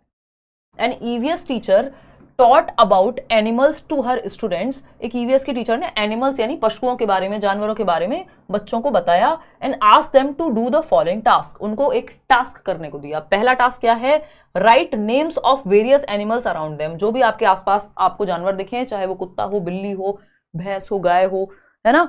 An EVS teacher taught about animals to her students, एक ईवीएस के टीचर ने एनिमल्स यानी पशुओं के बारे में, जानवरों के बारे में बच्चों को बताया। And asked them to do the following task, उनको एक टास्क करने को दिया। पहला टास्क क्या है? Right names of various animals around them, जो भी आपके आसपास आपको जानवर दिखे, चाहे वो कुत्ता हो, बिल्ली हो, भैंस हो, गाय हो, है ना,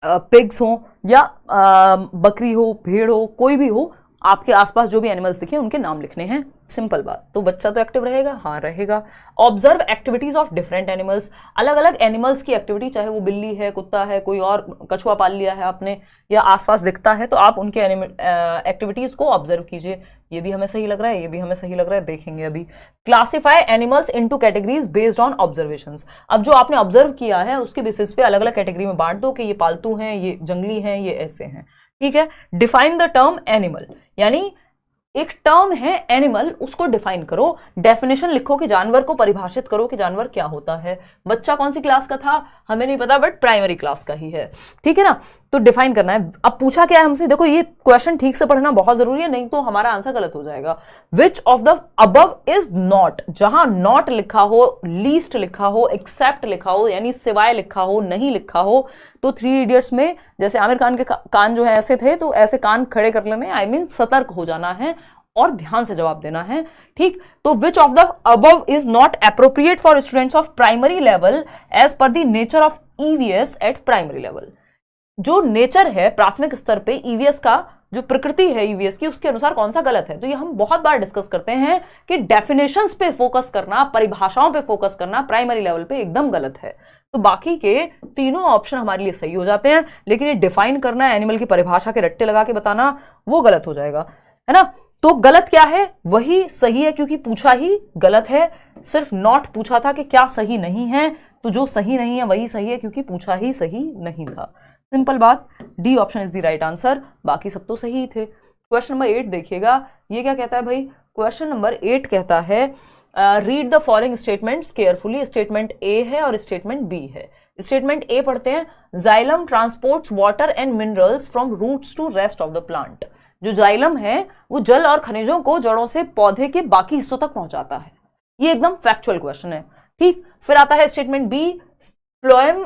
पिग्स हो या बकरी हो, भेड़ हो, कोई भी हो, आपके आसपास जो भी एनिमल्स दिखे उनके नाम लिखने हैं। सिंपल बात। तो बच्चा तो एक्टिव रहेगा, हाँ रहेगा। Observe activities of different animals, अलग अलग एनिमल्स की एक्टिविटी, चाहे वो बिल्ली है, कुत्ता है, कोई और कछुआ पाल लिया है आपने या आसपास दिखता है, तो आप उनके एक्टिविटीज को ऑब्जर्व कीजिए। ये भी हमें सही लग रहा है, ये भी हमें सही लग रहा है, देखेंगे अभी। Classify animals into categories based on observations, अब जो आपने ऑब्जर्व किया है उसके बेसिस पे अलग अलग कैटेगरी में बांट दो कि ये पालतू हैं, ये जंगली हैं, ये ऐसे हैं, ठीक है। डिफाइन द टर्म एनिमल, यानी एक टर्म है एनिमल, उसको डिफाइन करो, डेफिनेशन लिखो कि जानवर को परिभाषित करो कि जानवर क्या होता है। बच्चा कौन सी क्लास का था हमें नहीं पता, बट प्राइमरी क्लास का ही है, ठीक है ना। तो डिफाइन करना है। अब पूछा क्या है हमसे, देखो ये क्वेश्चन ठीक से पढ़ना बहुत जरूरी है, नहीं तो हमारा आंसर गलत हो जाएगा। विच of the above is not, जहां नॉट लिखा हो, लीस्ट लिखा हो, एक्सेप्ट लिखा हो, यानी सिवाय लिखा हो, नहीं लिखा हो, तो 3 इडियट्स में जैसे आमिर खान के कान जो है ऐसे थे, तो ऐसे कान खड़े कर लेने, आई मीन सतर्क हो जाना है और ध्यान से जवाब देना है, ठीक। तो which of the above is not appropriate for students of primary level as per the nature of EVS at primary level, जो नेचर है प्राथमिक स्तर पे ईवीएस का, जो प्रकृति है ईवीएस की, उसके अनुसार कौन सा गलत है। तो ये हम बहुत बार डिस्कस करते हैं कि डेफिनेशंस पे फोकस करना, परिभाषाओं पे फोकस करना प्राइमरी लेवल पे एकदम गलत है। तो बाकी के तीनों ऑप्शन हमारे लिए सही हो जाते हैं, लेकिन ये डिफाइन करना, एनिमल की परिभाषा के रट्टे लगा के बताना, वो गलत हो जाएगा, है ना। तो गलत क्या है, वही सही है क्योंकि पूछा ही गलत है। सिर्फ नॉट पूछा था कि क्या सही नहीं है, तो जो सही नहीं है वही सही है क्योंकि पूछा ही सही नहीं था। सिंपल बात, D option is the right answer, बाकी सब तो सही ही थे। क्वेश्चन नंबर 8 देखिएगा, ये क्या कहता है भाई। क्वेश्चन नंबर 8 कहता है read the following statements carefully. Statement A है और स्टेटमेंट बी है। स्टेटमेंट ए पढ़ते हैं, xylem transports water and minerals from roots to rest of the plant. जो जाइलम है वो जल और खनिजों को जड़ों से पौधे के बाकी हिस्सों तक पहुंचाता है। ये एकदम फैक्चुअल क्वेश्चन है, ठीक। फिर आता है statement B, phloem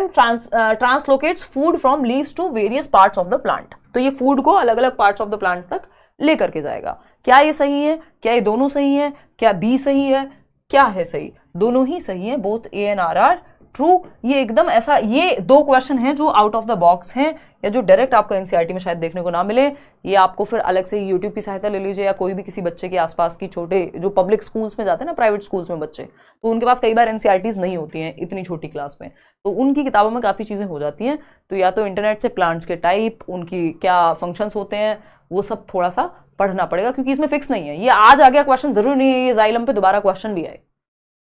translocates food from leaves to various parts of the plant. तो ये फूड को अलग अलग पार्ट्स ऑफ द प्लांट तक लेकर के जाएगा। क्या ये सही है, क्या ये दोनों सही है, क्या बी सही है, क्या है सही? दोनों ही सही है, both A and R are true. ये एकदम ऐसा, ये 2 क्वेश्चन हैं जो आउट ऑफ द बॉक्स हैं या जो डायरेक्ट आपको एनसीईआरटी में शायद देखने को ना मिले। ये आपको फिर अलग से यूट्यूब की सहायता ले लीजिए, या कोई भी किसी बच्चे के आसपास की छोटे जो पब्लिक स्कूल्स में जाते हैं ना, प्राइवेट स्कूल्स में बच्चे, तो उनके पास कई बार एनसीईआरटीज नहीं होती हैं इतनी छोटी क्लास में, तो उनकी किताबों में काफ़ी चीज़ें हो जाती हैं। तो या तो इंटरनेट से प्लांट्स के टाइप, उनकी क्या फंक्शंस होते हैं, वो सब थोड़ा सा पढ़ना पड़ेगा क्योंकि इसमें फिक्स नहीं है। ये आज आ गया क्वेश्चन, जरूरी नहीं है ये जाइलम पे दोबारा क्वेश्चन भी आए,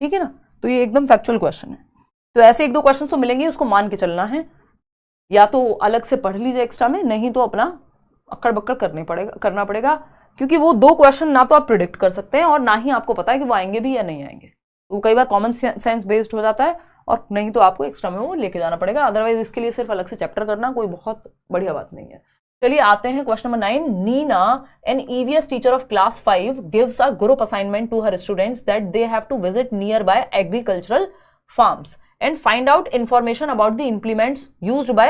ठीक है ना। तो ये एकदम फैक्चुअल क्वेश्चन है। तो ऐसे 1-2 क्वेश्चन तो मिलेंगे, उसको मान के चलना है, या तो अलग से पढ़ लीजिए एक्स्ट्रा में, नहीं तो अपना अक्कड़ बक्कड़ करना पड़ेगा क्योंकि वो 2 क्वेश्चन ना तो आप प्रिडिक्ट कर सकते हैं और ना ही आपको पता है कि वो आएंगे भी या नहीं आएंगे। तो कई बार कॉमन सेंस बेस्ड हो जाता है, और नहीं तो आपको एक्स्ट्रा में वो लेके जाना पड़ेगा। अदरवाइज इसके लिए सिर्फ अलग से चैप्टर करना कोई बहुत बढ़िया बात नहीं है। चलिए आते हैं question number 9। Neena, an EVS teacher of class 5, gives a group assignment to her students that they have to visit nearby agricultural farms and find out information about the implements used by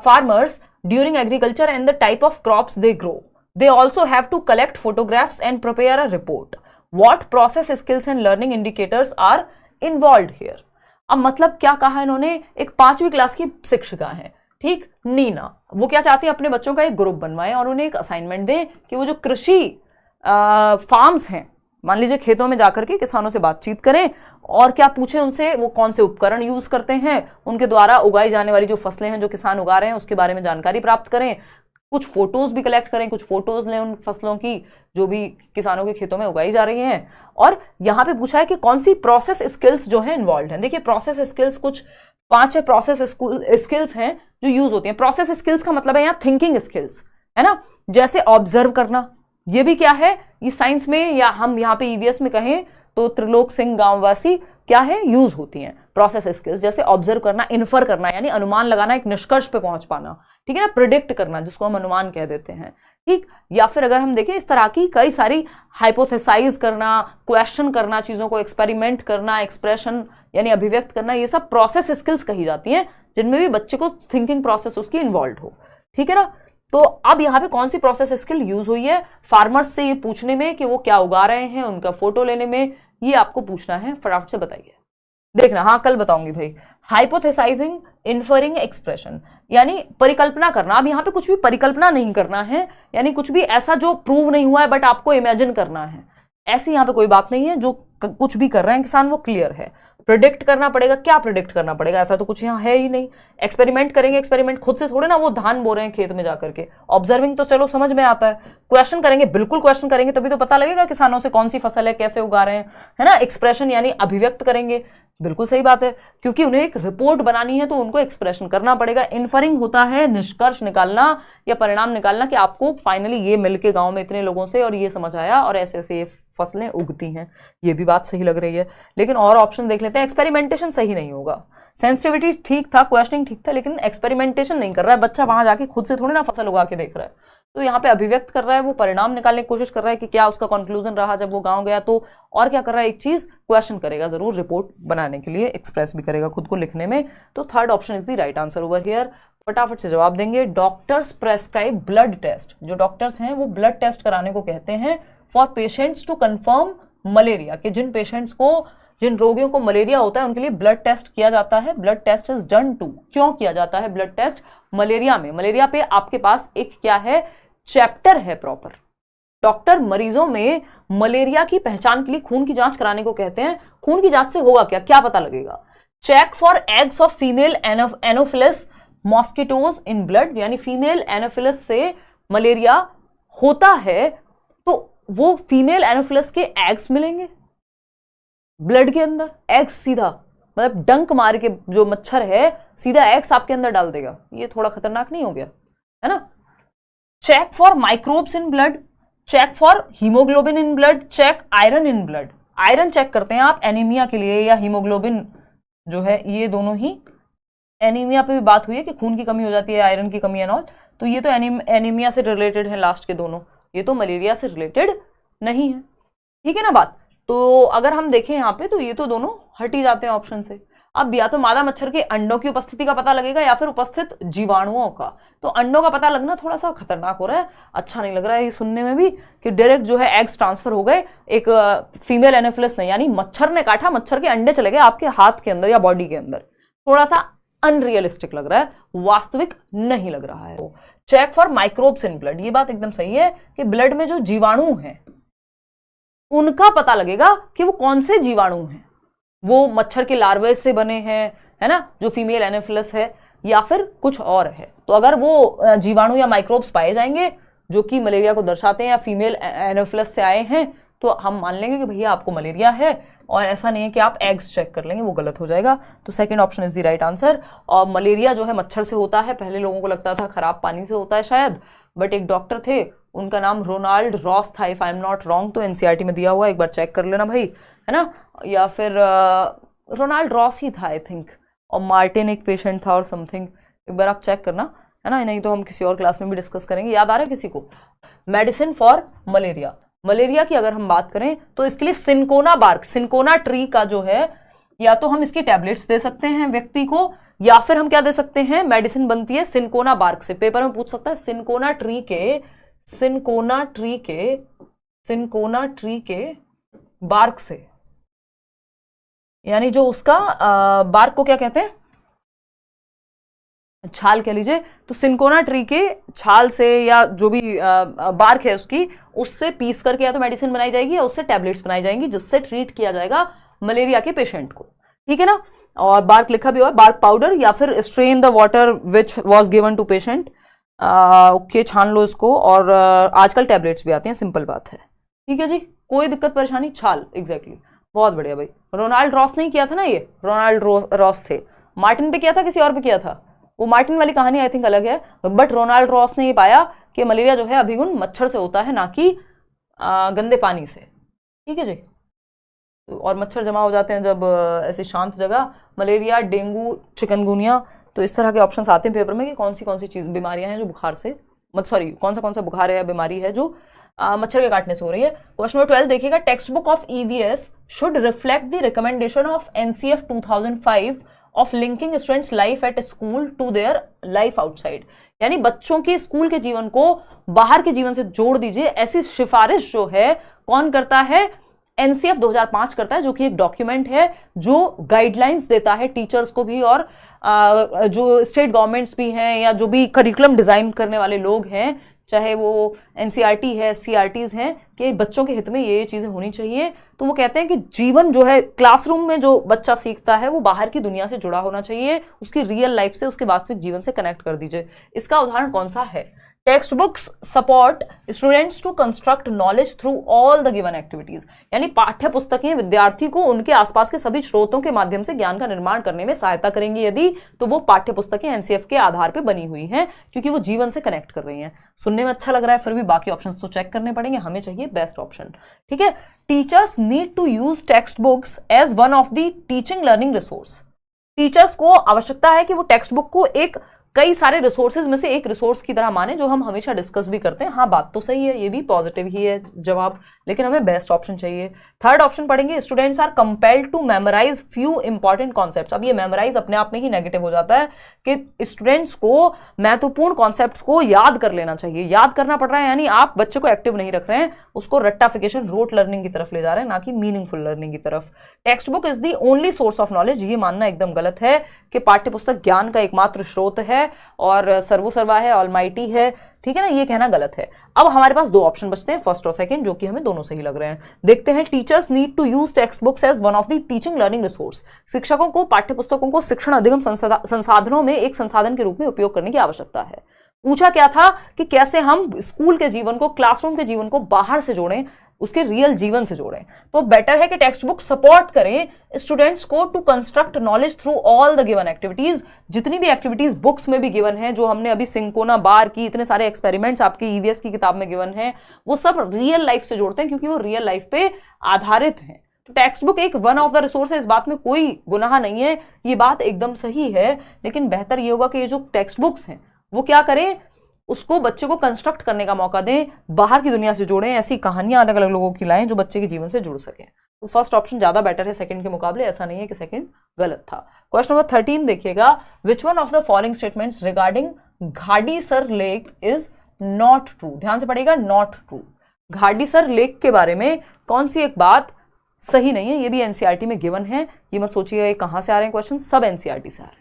farmers during agriculture and the type of crops they grow. They also have to collect photographs and prepare a report. What process skills and learning indicators are involved here? अब मतलब क्या कहा इन्होंने, एक 5वीं class की शिक्षिका है, ठीक, नीना, वो क्या चाहती है, अपने बच्चों का एक ग्रुप बनवाएं और उन्हें एक असाइनमेंट दें कि वो जो कृषि फार्म्स हैं, मान लीजिए खेतों में जाकर के किसानों से बातचीत करें और क्या पूछें उनसे, वो कौन से उपकरण यूज करते हैं, उनके द्वारा उगाई जाने वाली जो फसलें हैं जो किसान उगा रहे हैं उसके बारे में जानकारी प्राप्त करें, कुछ फोटोज भी कलेक्ट करें, कुछ फोटोज लें उन फसलों की जो भी किसानों के खेतों में उगाई जा रही हैं। और यहाँ पे पूछा है कि कौन सी प्रोसेस स्किल्स जो है इन्वॉल्व हैं। देखिए प्रोसेस स्किल्स कुछ 5-6 प्रोसेस स्किल्स हैं जो यूज होती हैं। प्रोसेस स्किल्स का मतलब है यहाँ थिंकिंग स्किल्स, है ना, जैसे ऑब्जर्व करना, ये भी क्या है, ये साइंस में या हम यहाँ पे ईवीएस में कहें तो त्रिलोक सिंह गांववासी क्या है, यूज होती हैं प्रोसेस स्किल्स, जैसे ऑब्जर्व करना, इन्फर करना यानी अनुमान लगाना, एक निष्कर्ष पे पहुंच पाना, ठीक है ना, प्रिडिक्ट करना जिसको हम अनुमान कह देते हैं, ठीक। या फिर अगर हम देखें इस तरह की कई सारी हाइपोथेसाइज करना, क्वेश्चन करना, चीजों को एक्सपेरिमेंट करना, एक्सप्रेशन यानी अभिव्यक्त करना, ये सब प्रोसेस स्किल्स कही जाती हैं, जिनमें भी बच्चे को थिंकिंग प्रोसेस उसकी इन्वॉल्व हो। ठीक है ना। तो अब यहाँ पे कौन सी प्रोसेस स्किल यूज हुई है फार्मर्स से ये पूछने में कि वो क्या उगा रहे हैं, उनका फोटो लेने में, ये आपको पूछना है, फटाफट से बताइए। देखना, हाँ कल बताऊंगी भाई। हाइपोथेसाइजिंग, इन्फरिंग, एक्सप्रेशन, यानी परिकल्पना करना। अब यहाँ पे कुछ भी परिकल्पना नहीं करना है, यानी कुछ भी ऐसा जो प्रूव नहीं हुआ है बट आपको इमेजिन करना है, ऐसी यहाँ पे कोई बात नहीं है। जो कुछ भी कर रहे हैं किसान वो क्लियर है। प्रिडिक्ट करना पड़ेगा, क्या प्रिडिक्ट करना पड़ेगा, ऐसा तो कुछ यहाँ है ही नहीं। एक्सपेरिमेंट करेंगे, एक्सपेरिमेंट खुद से थोड़े ना वो धान बो रहे हैं खेत में जाकर के। ऑब्जर्विंग तो चलो समझ में आता है। क्वेश्चन करेंगे, बिल्कुल क्वेश्चन करेंगे, तभी तो पता लगेगा किसानों से कौन सी फसल है, कैसे उगा रहे हैं, है ना। एक्सप्रेशन यानी अभिव्यक्त करेंगे, बिल्कुल सही बात है, क्योंकि उन्हें एक रिपोर्ट बनानी है तो उनको एक्सप्रेशन करना पड़ेगा। इन्फरिंग होता है निष्कर्ष निकालना या परिणाम निकालना कि आपको फाइनली ये मिलके गांव में इतने लोगों से और ये समझ आया और ऐसे ऐसे ये फसलें उगती हैं। ये भी बात सही लग रही है, लेकिन और ऑप्शन देख लेते हैं। एक्सपेरिमेंटेशन सही नहीं होगा। सेंसिटिविटी ठीक था, क्वेश्चनिंग ठीक था, लेकिन एक्सपेरिमेंटेशन नहीं कर रहा है बच्चा, वहां जाके खुद से थोड़ी ना फसल उगा के देख रहा है। तो यहाँ पे अभिव्यक्त कर रहा है, वो परिणाम निकालने की कोशिश कर रहा है कि क्या उसका कंक्लूजन रहा जब वो गांव गया तो, और क्या कर रहा है, एक चीज क्वेश्चन करेगा जरूर रिपोर्ट बनाने के लिए, एक्सप्रेस भी करेगा खुद को लिखने में। तो third option is the right answer over here. फटाफट से जवाब देंगे। डॉक्टर्स प्रेस्क्राइब ब्लड टेस्ट, जो डॉक्टर्स हैं वो ब्लड टेस्ट कराने को कहते हैं for patients to confirm malaria, कि जिन पेशेंट्स को, जिन रोगियों को मलेरिया होता है उनके लिए ब्लड टेस्ट किया जाता है। Blood test is done to, क्यों किया जाता है ब्लड टेस्ट मलेरिया में? मलेरिया पे आपके पास एक क्या है, चैप्टर है प्रॉपर। डॉक्टर मरीजों में मलेरिया की पहचान के लिए खून की जांच कराने को कहते हैं। खून की जांच से होगा क्या, क्या पता लगेगा? Check for eggs of female Anopheles mosquitoes in blood, यानी फीमेल एनोफिलस से मलेरिया होता है तो वो फीमेल एनोफिलस के एग्स मिलेंगे ब्लड के अंदर। एग्स सीधा मतलब डंक मार के जो मच्छर है सीधा एग्स आपके अंदर डाल देगा, ये थोड़ा खतरनाक नहीं हो गया, है ना। Check for microbes in blood, check for haemoglobin in blood, check iron in blood. Iron check करते हैं आप एनीमिया के लिए, या हीमोग्लोबिन जो है, ये दोनों ही। एनीमिया पे भी बात हुई है कि खून की कमी हो जाती है, आयरन की कमी एंड ऑल, तो ये तो एनीमिया से रिलेटेड है लास्ट के दोनों, ये तो मलेरिया से रिलेटेड नहीं है। ठीक है ना बात। तो अगर हम देखें यहाँ पे तो ये तो दोनों हट ही जाते हैं ऑप्शन से। अब या तो मादा मच्छर के अंडों की उपस्थिति का पता लगेगा या फिर उपस्थित जीवाणुओं का। तो अंडों का पता लगना थोड़ा सा खतरनाक हो रहा है, अच्छा नहीं लग रहा है ये सुनने में भी कि डायरेक्ट जो है एग्स ट्रांसफर हो गए एक फीमेल एनोफिलस ने, यानी मच्छर ने काटा, मच्छर के अंडे चले गए आपके हाथ के अंदर या बॉडी के अंदर। थोड़ा सा अनरियलिस्टिक लग रहा है, वास्तविक नहीं लग रहा है। Check for microbes in blood, ये बात एकदम सही है कि ब्लड में जो जीवाणु हैं उनका पता लगेगा कि वो कौन से जीवाणु हैं, वो मच्छर के लार्वे से बने हैं, है ना, जो फीमेल एनोफिलस है, या फिर कुछ और है। तो अगर वो जीवाणु या माइक्रोब्स पाए जाएंगे जो कि मलेरिया को दर्शाते हैं या फीमेल एनोफिलस से आए हैं, तो हम मान लेंगे कि भैया आपको मलेरिया है। और ऐसा नहीं है कि आप एग्स चेक कर लेंगे, वो गलत हो जाएगा। तो second option is the right answer. और मलेरिया जो है मच्छर से होता है, पहले लोगों को लगता था खराब पानी से होता है शायद, बट एक डॉक्टर थे उनका नाम रोनाल्ड रॉस था, if I am not wrong, तो एनसीईआरटी में दिया हुआ है, एक बार चेक कर लेना भाई, है ना। या फिर रोनाल्ड रॉस ही था आई थिंक, और मार्टिन एक पेशेंट था और समथिंग, एक बार आप चेक करना, है ना, नहीं तो हम किसी और क्लास में भी डिस्कस करेंगे। याद आ रहा है किसी को? मेडिसिन फॉर मलेरिया, मलेरिया की अगर हम बात करें तो इसके लिए सिनकोना बार्क, सिनकोना ट्री का जो है, या तो हम इसकी टैबलेट्स दे सकते हैं व्यक्ति को, या फिर हम क्या दे सकते हैं, मेडिसिन बनती है सिनकोना बार्क से। पेपर में पूछ सकता है सिनकोना ट्री के बार्क से, यानी जो उसका बार्क को क्या कहते हैं, छाल कह लीजिए। तो सिनकोना ट्री के छाल से या जो भी बार्क है उसकी, उससे पीस करके या तो मेडिसिन बनाई जाएगी या उससे टैबलेट्स बनाई जाएंगी जिससे ट्रीट किया जाएगा मलेरिया के पेशेंट को। ठीक है ना। और बार्क लिखा भी हुआ है, बार्क पाउडर, या फिर strain the water which was given to patient. Okay, छान लो इसको। और आजकल टैबलेट्स भी आती हैं, सिंपल बात है। ठीक है जी, कोई दिक्कत परेशानी? छाल, एग्जैक्टली, बहुत बढ़िया भाई। रोनाल्ड रॉस नहीं किया था ना, ये रोनाल्ड रॉस थे। मार्टिन पे किया था, किसी और पे किया था? वो मार्टिन वाली कहानी आई थिंक अलग है, बट रोनाल्ड रॉस ने ये पाया कि मलेरिया जो है अभिगुण मच्छर से होता है, ना कि गंदे पानी से। ठीक है जी। और मच्छर जमा हो जाते हैं जब ऐसी शांत जगह, मलेरिया, डेंगू, चिकनगुनिया। तो इस तरह के ऑप्शंस आते हैं पेपर में कि कौन सी चीज बीमारियां हैं जो बुखार से सॉरी कौन सा बुखार है या बीमारी है जो मच्छर के काटने से हो रही है। क्वेश्चन नंबर 12 देखिएगा, text book of EVS should reflect the recommendation of NCF 2005 of linking students life at school to their life outside. यानी बच्चों के स्कूल के जीवन को बाहर के जीवन से जोड़ दीजिए, ऐसी सिफारिश जो है कौन करता है, एनसीएफ 2005 करता है, जो कि एक डॉक्यूमेंट है जो गाइडलाइंस देता है टीचर्स को भी और जो स्टेट गवर्नमेंट्स भी हैं या जो भी करिकुलम डिजाइन करने वाले लोग हैं, चाहे वो एनसीईआरटी है, सीआरटीज हैं, कि बच्चों के हित में ये चीजें होनी चाहिए। तो वो कहते हैं कि जीवन जो है क्लासरूम में जो बच्चा सीखता है वो बाहर की दुनिया से जुड़ा होना चाहिए, उसकी रियल लाइफ से, उसके वास्तविक जीवन से कनेक्ट कर दीजिए। इसका उदाहरण कौन सा है? Text books support students to construct knowledge through all the given activities. यानी पाठ्य पुस्तकें विद्यार्थी को उनके आसपास के सभी स्रोतों के माध्यम से ज्ञान का निर्माण करने में सहायता करेंगी यदि तो वो पाठ्य पुस्तकें एनसीएफ के आधार पर बनी हुई हैं, क्योंकि वो जीवन से कनेक्ट कर रही हैं। सुनने में अच्छा लग रहा है, फिर भी बाकी ऑप्शन तो चेक करने पड़ेंगे, हमें चाहिए बेस्ट ऑप्शन। ठीक है, teachers need to use text books as one of the teaching learning resource. Teachers को आवश्यकता है कि वो टेक्स्ट बुक को एक कई सारे रिसोर्सेज में से एक रिसोर्स की तरह माने, जो हम हमेशा डिस्कस भी करते हैं। हाँ, बात तो सही है, ये भी पॉजिटिव ही है जवाब, लेकिन हमें बेस्ट ऑप्शन चाहिए। थर्ड ऑप्शन पढ़ेंगे, students are compelled to memorise few important concepts. अब ये मेमोराइज अपने आप में ही नेगेटिव हो जाता है कि स्टूडेंट्स को महत्वपूर्ण कॉन्सेप्ट्स को याद कर लेना चाहिए। याद करना पड़ रहा है, यानी आप बच्चे को एक्टिव नहीं रख रहे हैं, उसको रट्टाफिकेशन, रोट लर्निंग की तरफ ले जा रहे हैं, ना कि मीनिंगफुल लर्निंग की तरफ। Text book is the only source of knowledge, ये मानना एकदम गलत है कि पाठ्य पुस्तक ज्ञान का एकमात्र स्रोत है और सर्वोसर्वा है, ऑलमाइटी है। ठीक है ना, ये कहना गलत है। अब हमारे पास दो ऑप्शन बचते हैं, फर्स्ट और सेकंड, जो कि हमें दोनों सही लग रहे हैं। देखते हैं, teachers need to use text books as one of the teaching learning resource. शिक्षकों को पाठ्य पुस्तकों को शिक्षण अधिगम संसाधनों में एक संसाधन के रूप में उपयोग करने की आवश्यकता है। पूछा क्या था कि कैसे हम स्कूल के जीवन को, क्लासरूम के जीवन को बाहर से जोड़ें, उसके रियल जीवन से जोड़ें। तो बेटर है कि टेक्स्ट बुक सपोर्ट करें स्टूडेंट्स को to construct knowledge through all the given activities. जितनी भी एक्टिविटीज बुक्स में भी गिवन है, जो हमने अभी सिंकोना बार की, इतने सारे एक्सपेरिमेंट्स आपके ईवीएस की किताब में गिवन है, वो सब रियल लाइफ से जोड़ते हैं, क्योंकि वो रियल लाइफ पे आधारित हैं। तो टेक्स्ट बुक एक वन ऑफ द रिसोर्स है, इस बात में कोई गुनाह नहीं है, ये बात एकदम सही है। लेकिन बेहतर ये होगा कि ये जो टेक्स्ट बुक्स हैं वो क्या करें, उसको बच्चे को कंस्ट्रक्ट करने का मौका दें, बाहर की दुनिया से जोड़ें, ऐसी कहानियां अलग अलग लोगों की लाएं जो बच्चे के जीवन से जुड़ सके। तो फर्स्ट ऑप्शन ज्यादा बेटर है सेकंड के मुकाबले, ऐसा नहीं है कि सेकंड गलत था। क्वेश्चन नंबर 13 देखिएगा, which one of the following statements regarding Gadisar lake is not true. ध्यान से पढ़िएगा, नॉट ट्रू। घाडीसर लेक के बारे में कौन सी एक बात सही नहीं है। ये भी एनसीईआरटी में गिवन है, ये मत सोचिएगा कहां से आ रहे हैं क्वेश्चन, सब एनसीईआरटी से आ रहे हैं।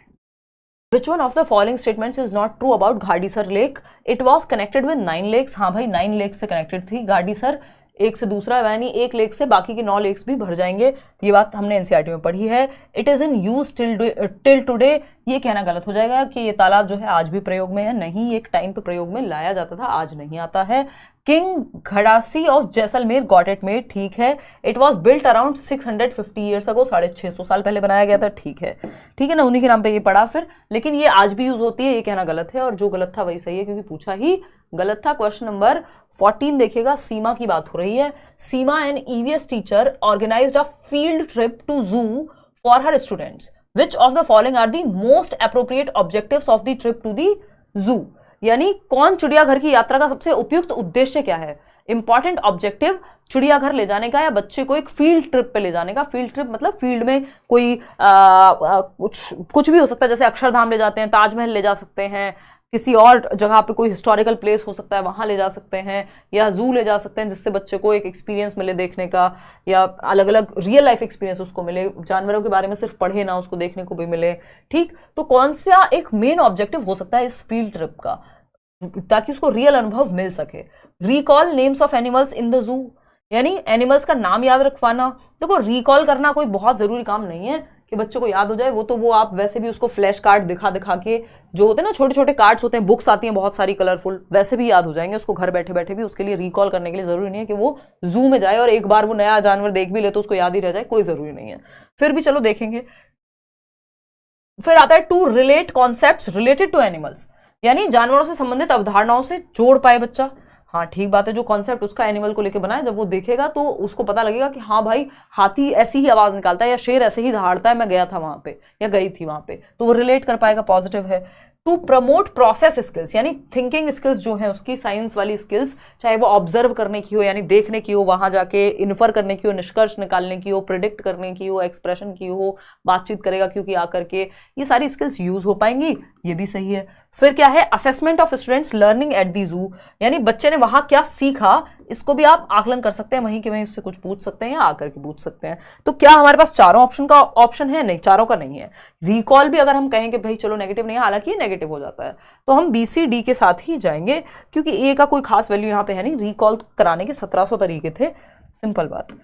Which one of the following statements is not true about Gadisar lake? It was connected with 9 lakes. हाँ भाई, 9 lakes से कनेक्टेड थी घाडीसर, एक से दूसरा, यानी एक लेक से बाकी के 9 लेक्स भी भर जाएंगे। ये बात हमने एनसीईआरटी में पढ़ी है। It is in use till today, ये कहना गलत हो जाएगा कि ये तालाब जो है आज भी प्रयोग में है। नहीं, एक टाइम पे प्रयोग में लाया जाता था, आज नहीं आता है। King Gadsi of Jaisalmer got it made, ठीक है। It was built around 650 years ago, 650 साल पहले बनाया गया था, ठीक है। ठीक है ना, उन्हीं के नाम पे ये पढ़ा फिर, लेकिन ये आज भी यूज होती है, ये कहना गलत है। और जो गलत था वही सही है, क्योंकि पूछा ही गलत था। क्वेश्चन नंबर 14 देखिएगा, सीमा की बात हो रही है। Seema an EVS teacher organized a field trip to zoo for her students. Which of the following are the most appropriate objectives of the trip to the zoo. यानी कौन चिड़ियाघर की यात्रा का सबसे उपयुक्त उद्देश्य क्या है? इंपॉर्टेंट ऑब्जेक्टिव चिड़ियाघर ले जाने का या बच्चे को एक फील्ड ट्रिप पे ले जाने का। फील्ड ट्रिप मतलब फील्ड में कोई कुछ भी हो सकता है, जैसे अक्षरधाम ले जाते हैं, ताजमहल ले जा सकते हैं, किसी और जगह पे कोई हिस्टोरिकल प्लेस हो सकता है वहां ले जा सकते हैं, या जू ले जा सकते हैं, जिससे बच्चे को एक एक्सपीरियंस मिले देखने का, या अलग अलग रियल लाइफ एक्सपीरियंस उसको मिले, जानवरों के बारे में सिर्फ पढ़े ना, उसको देखने को भी मिले। ठीक, तो कौन सा एक मेन ऑब्जेक्टिव हो सकता है इस फील्ड ट्रिप का, ताकि उसको रियल अनुभव मिल सके? Recall names of animals in the zoo, यानी एनिमल्स का नाम याद रख पाना। देखो, रिकॉल करना कोई बहुत जरूरी काम नहीं है कि बच्चों को याद हो जाए, वो तो वो आप वैसे भी उसको फ्लैश कार्ड दिखा दिखा के, जो होते हैं ना छोटे छोटे कार्ड्स होते हैं, बुक्स आती हैं बहुत सारी कलरफुल, वैसे भी याद हो जाएंगे उसको घर बैठे बैठे भी। उसके लिए रिकॉल करने के लिए जरूरी नहीं है कि वो जू में जाए और एक बार वो नया जानवर देख भी ले तो उसको याद ही रह जाए, कोई जरूरी नहीं है। फिर भी चलो देखेंगे। फिर आता है to relate concepts related to animals, यानी जानवरों से संबंधित अवधारणाओं से जोड़ पाए बच्चा। हाँ ठीक बात है, जो कॉन्सेप्ट उसका एनिमल को लेके बनाए, जब वो देखेगा तो उसको पता लगेगा कि हाँ भाई, हाथी ऐसी ही आवाज निकालता है या शेर ऐसे ही दहाड़ता है, मैं गया था वहां पे या गई थी वहां पे, तो वो रिलेट कर पाएगा, पॉजिटिव है। टू प्रमोट प्रोसेस स्किल्स, यानी थिंकिंग स्किल्स जो है उसकी, साइंस वाली स्किल्स, चाहे वो ऑब्जर्व करने की हो यानी देखने की हो, वहां जाके इन्फर करने की हो, निष्कर्ष निकालने की हो, प्रिडिक्ट करने की हो, एक्सप्रेशन की हो, बातचीत करेगा क्योंकि आकर के, ये सारी स्किल्स यूज हो पाएंगी, ये भी सही है। फिर क्या है, assessment of students learning at the जू, यानी बच्चे ने वहां क्या सीखा, इसको भी आप आकलन कर सकते हैं, वहीं के वहीं उससे कुछ पूछ सकते हैं या आकर के पूछ सकते हैं। तो क्या हमारे पास चारों ऑप्शन का ऑप्शन है? नहीं, चारों का नहीं है। रिकॉल भी अगर हम कहें कि भाई चलो नेगेटिव नहीं है, हालांकि ये नेगेटिव हो जाता है, तो हम बी सी डी के साथ ही जाएंगे, क्योंकि ए का कोई खास वैल्यू यहाँ पे है नहीं, रिकॉल कराने के 1700 तरीके थे, सिंपल बात।